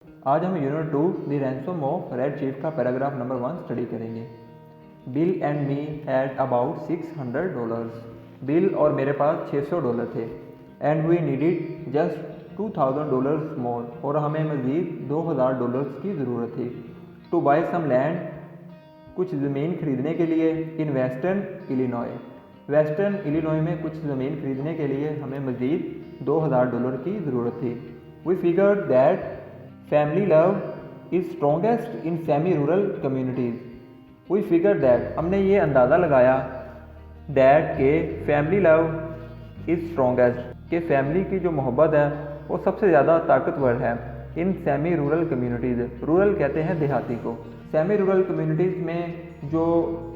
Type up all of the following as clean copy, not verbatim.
आज हम unit 2 the ransom of red chief का पैराग्राफ नंबर 1 स्टडी करेंगे। Bill and me had about $600। Bill और मेरे पास $600 थे। एंड वी नीडिड जस्ट $2000 मोर, और हमें मज़ीद $2000 की ज़रूरत थी। टू बाई सम लैंड, कुछ ज़मीन खरीदने के लिए। In western Illinois, western Illinois में कुछ ज़मीन खरीदने के लिए हमें मज़ीद $2000 की ज़रूरत थी। We figure that family love is strongest in semi rural communities. We figure that, हमने ये अंदाज़ा लगाया, दैट के फैमिली लव इज़ स्ट्रॉन्गेस्ट, के फैमिली की जो मोहब्बत है वो सबसे ज़्यादा ताकतवर है। In semi rural communities, rural कहते हैं देहाती को। सेमी रूरल कम्युनिटीज़ में जो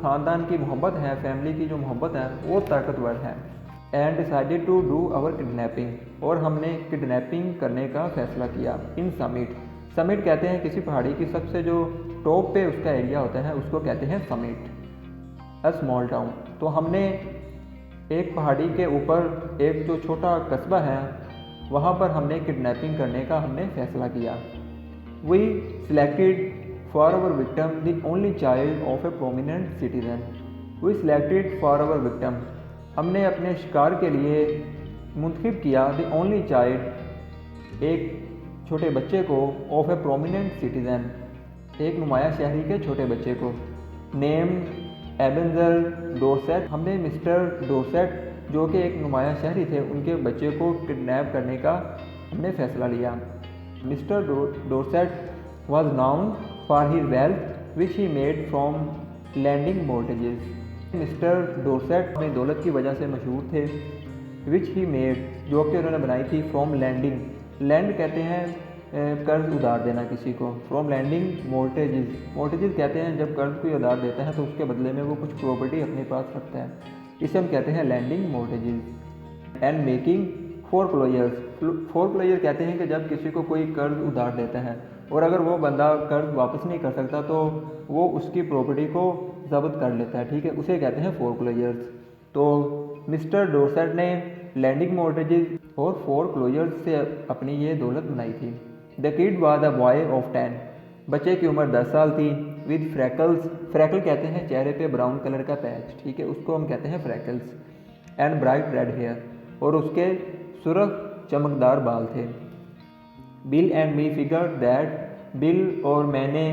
ख़ानदान की मोहब्बत है, फैमिली की जो मोहब्बत है वो ताकतवर है। And decided to do our kidnapping, और हमने किडनैपिंग करने का फ़ैसला किया। इन समिट, समिट कहते हैं किसी पहाड़ी की सबसे जो टॉप पे उसका एरिया होता है उसको कहते हैं समिट। अ स्मॉल टाउन, तो हमने एक पहाड़ी के ऊपर एक जो छोटा कस्बा है वहाँ पर हमने किडनैपिंग करने का हमने फ़ैसला किया। We selected for our victim the only child of a prominent citizen. We selected for our victim, हमने अपने शिकार के लिए मुंतखब किया द ओनली चाइल्ड, एक छोटे बच्चे को, ऑफ ए प्रोमिनेंट सिटीजन, एक नुमाया शहरी के छोटे बच्चे को। नेम एबेंजर डोरसेट, हमने मिस्टर डोरसेट जो कि एक नुमाया शहरी थे उनके बच्चे को किडनैप करने का हमने फ़ैसला लिया। Mister Dorset was known for his wealth which he made from lending mortgages. Mister Dorset अपनी दौलत की वजह से मशहूर थे। विच ही मेड, जो कि उन्होंने बनाई थी, फ्रॉम लैंडिंग, लैंड कहते हैं कर्ज उधार देना किसी को, फ्रॉम लैंडिंग मोर्टेजेस, मोर्टेजेस कहते हैं जब कर्ज कोई उधार देता है तो उसके बदले में वो कुछ प्रॉपर्टी अपने पास रखता है, इसे हम कहते हैं लैंडिंग मोर्टेजेस। एंड मेकिंग फोरक्लोजर्स, फोरक्लोजर कहते हैं कि जब किसी को कोई कर्ज उधार देता है और अगर वो बंदा कर्ज वापस नहीं कर सकता तो वो उसकी प्रॉपर्टी को जब्त कर लेता है, ठीक है, उसे कहते हैं फोरक्लोजर्स। तो मिस्टर डोरसेट ने लैंडिंग मोर्टेजेस और फोरक्लोजर्स से अपनी ये दौलत बनाई थी। The kid was a boy of 10, बच्चे की उम्र 10 साल थी। विद फ्रैकल्स, फ्रैकल कहते हैं चेहरे पे ब्राउन कलर का पैच, ठीक है, उसको हम कहते हैं freckles. And bright red hair, और उसके सुर्ख चमकदार बाल थे। Bill and me figure that, Bill और मैंने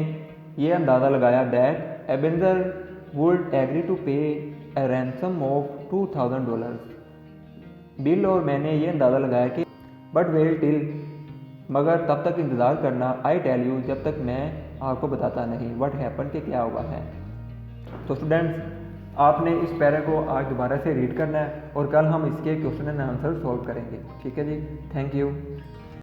ये अंदाज़ा लगाया, that Ebenezer would agree to pay a ransom of $2000। Bill और मैंने ये अंदाज़ा लगाया कि बट वेट टिल, मगर तब तक इंतज़ार करना, आई टेल यू, जब तक मैं आपको बताता नहीं, व्हाट हैपन, के क्या हुआ है। तो स्टूडेंट्स, आपने इस पैरा को आज दोबारा से रीड करना है और कल हम इसके क्वेश्चन एंड आंसर सॉल्व करेंगे, ठीक है जी। Thank you.